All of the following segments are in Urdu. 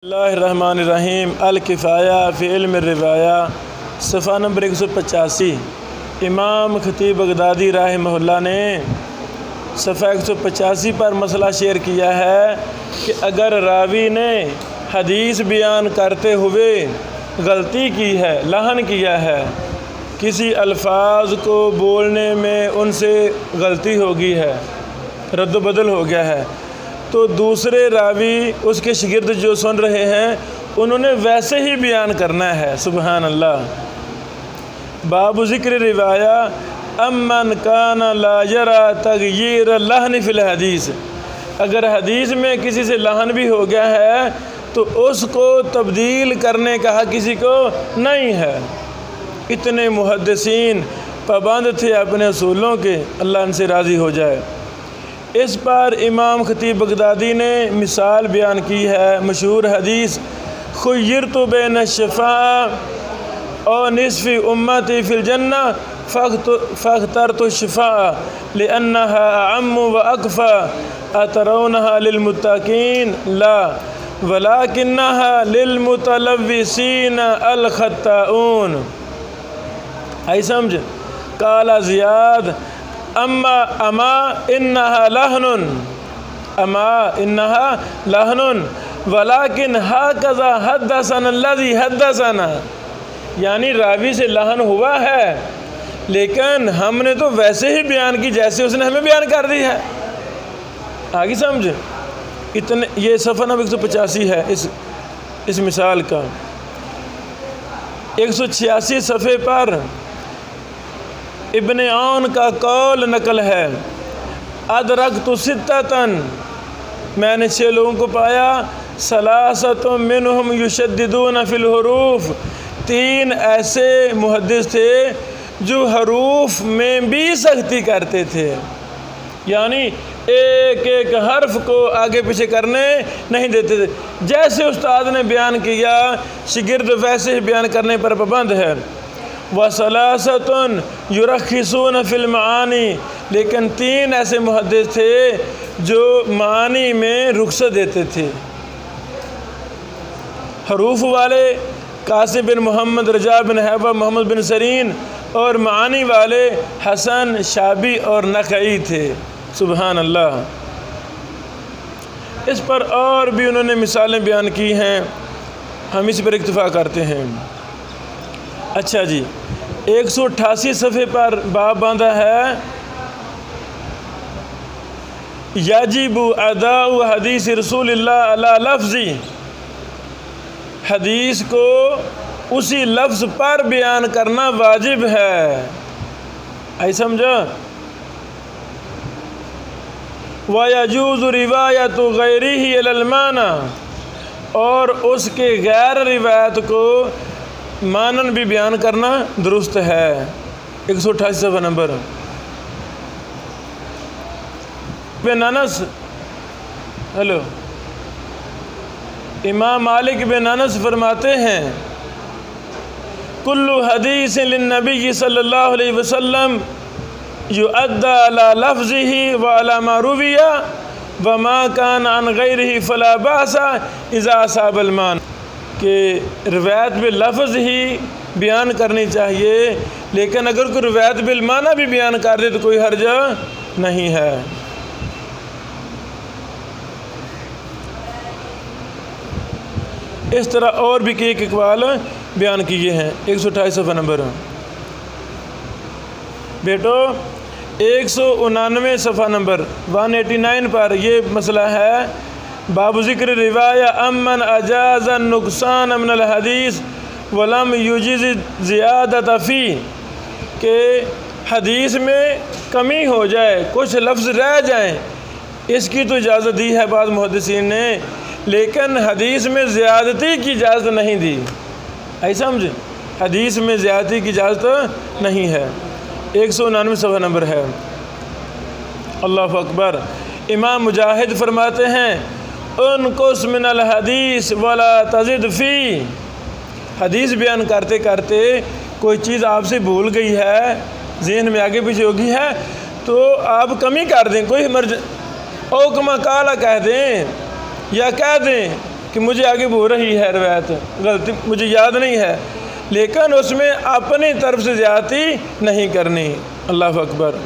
اللہ الرحمن الرحیم الکفایہ فی علم الروایہ صفحہ نمبر 185۔ امام خطیب بغدادی رحمہ اللہ نے صفحہ 185 پر مسئلہ شیئر کیا ہے کہ اگر راوی نے حدیث بیان کرتے ہوئے غلطی کی ہے، لحن کیا ہے، کسی الفاظ کو بولنے میں ان سے غلطی ہوگی ہے، رد و بدل ہو گیا ہے، تو دوسرے راوی اس کے شاگرد جو سن رہے ہیں انہوں نے ویسے ہی بیان کرنا ہے۔ سبحان اللہ۔ باب ذکر روایہ امن کان لا یرا تغییر اللحن فی الحدیث، اگر حدیث میں کسی سے لحن بھی ہو گیا ہے تو اس کو تبدیل کرنے کا حق کسی کو نہیں ہے۔ اتنے محدثین پابند تھے اپنے اصولوں کے، اللہ ان سے راضی ہو جائے۔ اس پر امام خطیب بغدادی نے مثال بیان کی ہے، مشہور حدیث خیرت بین الشفاء اور نصف امتی فی الجنہ فاخترت الشفاء لأنها اعم واکفی اترونها للمتقین لا ولکنها للمتلوثین الخطاؤن۔ آئی سمجھ؟ قال زیاد اما انہا لحن ولیکن ہکذا حدثنا الذی حدثنا، یعنی راوی سے لحن ہوا ہے لیکن ہم نے تو ویسے ہی بیان کی جیسے اس نے ہمیں بیان کر دی ہے۔ آگے سمجھ؟ یہ صفحہ نمبر 185 ہے اس مثال کا۔ 186 صفحے پر ابن عون کا قول نقل ہے، ادرکت ستتن، میں نے 6 لوگوں کو پایا، ثلاثۃ منہم یشددون فی الحروف، 3 ایسے محدث تھے جو حروف میں بھی سختی کرتے تھے، یعنی ایک ایک حرف کو آگے پیچھے کرنے نہیں دیتے تھے، جیسے استاد نے بیان کیا شاگرد ویسے ہی بیان کرنے پر پابند ہے۔ وَثَلَاثَةٌ يُرَخِّصُونَ فِي الْمَعَانِي، لیکن 3 ایسے محدث تھے جو معانی میں رخصت دیتے تھے۔ حروف والے قاسم بن محمد، رجاء بن حیوہ، محمد بن سرین، اور معانی والے حسن، شابی اور نخعی تھے۔ سبحان اللہ۔ اس پر اور بھی انہوں نے مثالیں بیان کی ہیں، ہم اس پر اکتفا کرتے ہیں۔ اچھا جی، 188 صفحے پر باب باندھا ہے، یجب اداء حدیث رسول اللہ علی لفظی، حدیث کو اسی لفظ پر بیان کرنا واجب ہے۔ آئی سمجھا؟ وَيَجُوزُ رِوَایَةُ غَیرِهِ عَلَى الْمَعنَى، اور اس کے غیر روایت کو مانن بھی بیان کرنا درست ہے۔ 188 صفحہ نمبر۔ بن انس، امام مالک بن انس فرماتے ہیں، کل حدیث للنبی صلی اللہ علیہ وسلم یؤدى علی لفظه وعلی ما روی وما کان عن غیرہ فلا باس اذا اصاب المعنی، کہ روایت باللفظ ہی بیان کرنی چاہیے، لیکن اگر کوئی روایت بالمعنی بھی بیان کر دے تو کوئی حرج نہیں ہے۔ اس طرح اور بھی ایک اقوال بیان کیے ہیں۔ 128 صفحہ نمبر۔ بیٹو 199 صفحہ نمبر 189 پر یہ مسئلہ ہے، باب ذکر روایہ امن اجاز النقصان من الحدیث ولم یجز زیادت فی، کہ حدیث میں کمی ہو جائے، کچھ لفظ رہ جائیں، اس کی تو اجازت دی ہے بعض محدثین نے، لیکن حدیث میں زیادتی کی اجازت نہیں دی۔ ایسا سمجھ؟ حدیث میں زیادتی کی اجازت نہیں ہے۔ 199 صفحہ نمبر ہے۔ اللہ اکبر۔ امام مجاہد فرماتے ہیں، انقص من الحدیث ولا تزد فی، حدیث بیان کرتے کرتے کوئی چیز آپ سے بھول گئی ہے، ذہن میں آگے پیچھے ہو گئی ہے، تو آپ کمی کر دیں، کوئی او کما قال کہہ دیں، یا کہہ دیں کہ مجھے آگے ہو رہی ہے روایت غلطی مجھے یاد نہیں ہے، لیکن اس میں اپنی طرف سے زیادتی نہیں کرنی۔ اللہ اکبر،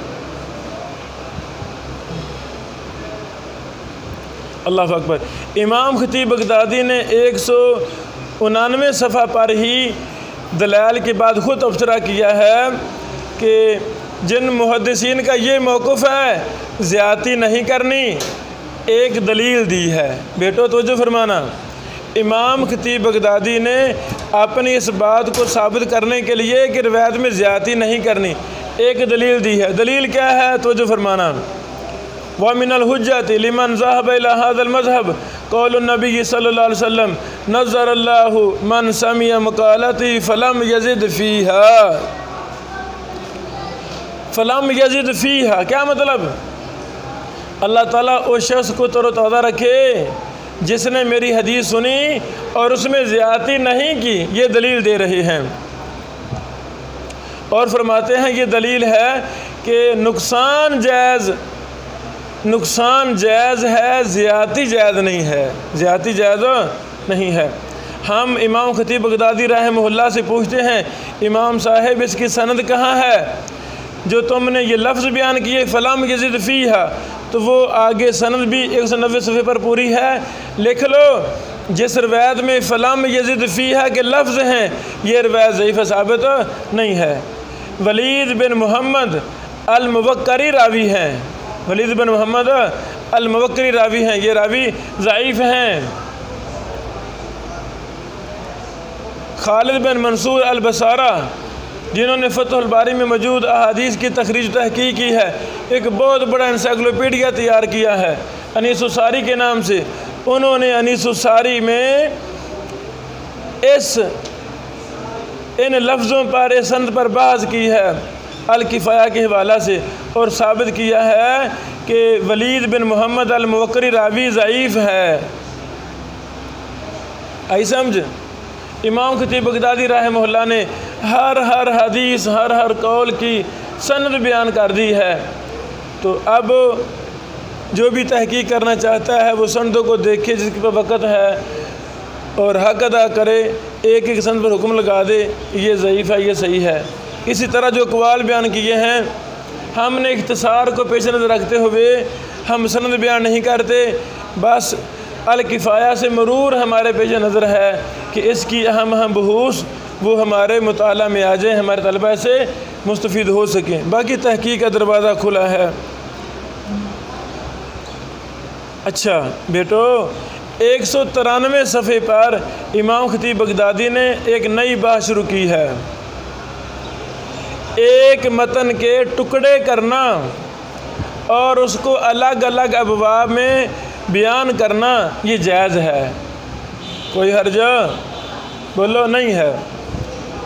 اللہ اکبر۔ امام خطیب بغدادی نے 199 صفحہ پر ہی دلائل کے بعد خود تبصرہ کیا ہے کہ جن محدثین کا یہ موقف ہے زیادتی نہیں کرنی، ایک دلیل دی ہے۔ بیٹو توجہ فرمانا، امام خطیب بغدادی نے اپنی اس بات کو ثابت کرنے کے لیے کہ روایت میں زیادتی نہیں کرنی ایک دلیل دی ہے۔ دلیل کیا ہے؟ توجہ فرمانا، وَمِنَ الْحُجَّةِ لِمَنْ ذَهَبَ إِلَى هَذَا الْمَذْهَبِ قَوْلُ النَّبِيِّ صلی اللہ علیہ وسلم نَظَّرَ اللَّهُ مَنْ سَمِعَ مَقَالَتِي فَلَمْ يَزِدْ فِيهَا فَلَمْ يَزِدْ فِيهَا۔ کیا مطلب؟ اللہ تعالیٰ اس شخص کو تر و تازہ رکھے جس نے میری حدیث سنی اور اس میں زیادتی نہیں کی، یہ دلیل دے رہے ہیں اور فرماتے ہیں یہ دلیل ہے کہ نقصان جائز ہے، زیادتی جائز نہیں ہے، زیادتی جائز نہیں ہے۔ ہم امام خطیب بغدادی رحمہ اللہ سے پوچھتے ہیں امام صاحب اس کی سند کہاں ہے؟ جو تم نے یہ لفظ بیان کیے فلم یزد فیہا، تو وہ آگے سند بھی 190 صفحے پر پوری ہے، لکھ لو۔ جس روایت میں فلم یزد فیہا کے لفظ ہیں یہ روایت ضعیف ثابت نہیں ہے۔ ولید بن محمد الموقری راوی ہیں، ولید بن محمد الموقری راوی ہیں، یہ راوی ضعیف ہیں۔ خالد بن منصور البصارہ جنہوں نے فتح الباری میں موجود احادیث کی تخریج تحقیق کی ہے، ایک بہت بڑا انسائکلوپیڈیا تیار کیا ہے انیس الساری کے نام سے، انہوں نے انیس الساری میں ان لفظوں پر اس سند پر بحث کی ہے الکفایہ کے حوالہ سے، اور ثابت کیا ہے کہ ولید بن محمد الموقری راوی ضعیف ہے۔ آئی سمجھ؟ امام خطیب بغدادی رحمہ اللہ نے ہر حدیث ہر قول کی سند بیان کر دی ہے، تو اب جو بھی تحقیق کرنا چاہتا ہے وہ سندوں کو دیکھے جس کے پاس وقت ہے اور حق ادا کرے، ایک ایک سند پر حکم لگا دے یہ ضعیف ہے یہ صحیح ہے۔ اسی طرح جو اقوال بیان کیے ہیں ہم نے اختصار کو پیش نظر رکھتے ہوئے ہم سند بیان نہیں کرتے، بس الکفایہ سے مرور ہمارے پیش نظر ہے کہ اس کی اہم بحوث وہ ہمارے مطالعہ میں آ جائیں، ہمارے طلبہ سے مستفید ہو سکیں، باقی تحقیق کا دروازہ کھلا ہے۔ اچھا بیٹو، 193 صفحے پر امام خطیب بغدادی نے ایک نئی بات شروع کی ہے۔ ایک متن کے ٹکڑے کرنا اور اس کو الگ الگ ابواب میں بیان کرنا یہ جائز ہے، کوئی حرج بولو نہیں ہے۔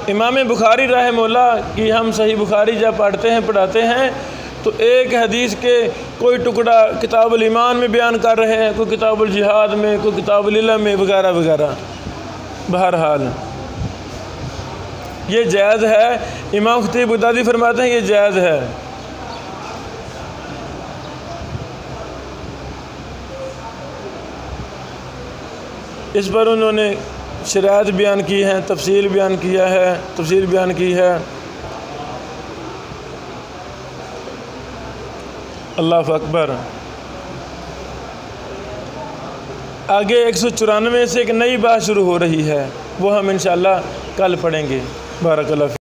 امام بخاری رحمہ اللہ کی ہم صحیح بخاری جب پڑھتے ہیں پڑھاتے ہیں تو ایک حدیث کے کوئی ٹکڑا کتاب الایمان میں بیان کر رہے ہیں، کوئی کتاب الجہاد میں، کوئی کتاب العلم میں، وغیرہ وغیرہ۔ بہرحال یہ جائز ہے، امام خطیب بغدادی فرماتے ہیں یہ جائز ہے۔ اس پر انہوں نے شرائط بیان کی ہیں، تفصیل بیان کی ہے۔ اللہ اکبر۔ آگے 194 سے ایک نئی بات شروع ہو رہی ہے، وہ ہم انشاءاللہ کل پڑھیں گے۔ بارک اللہ فیک۔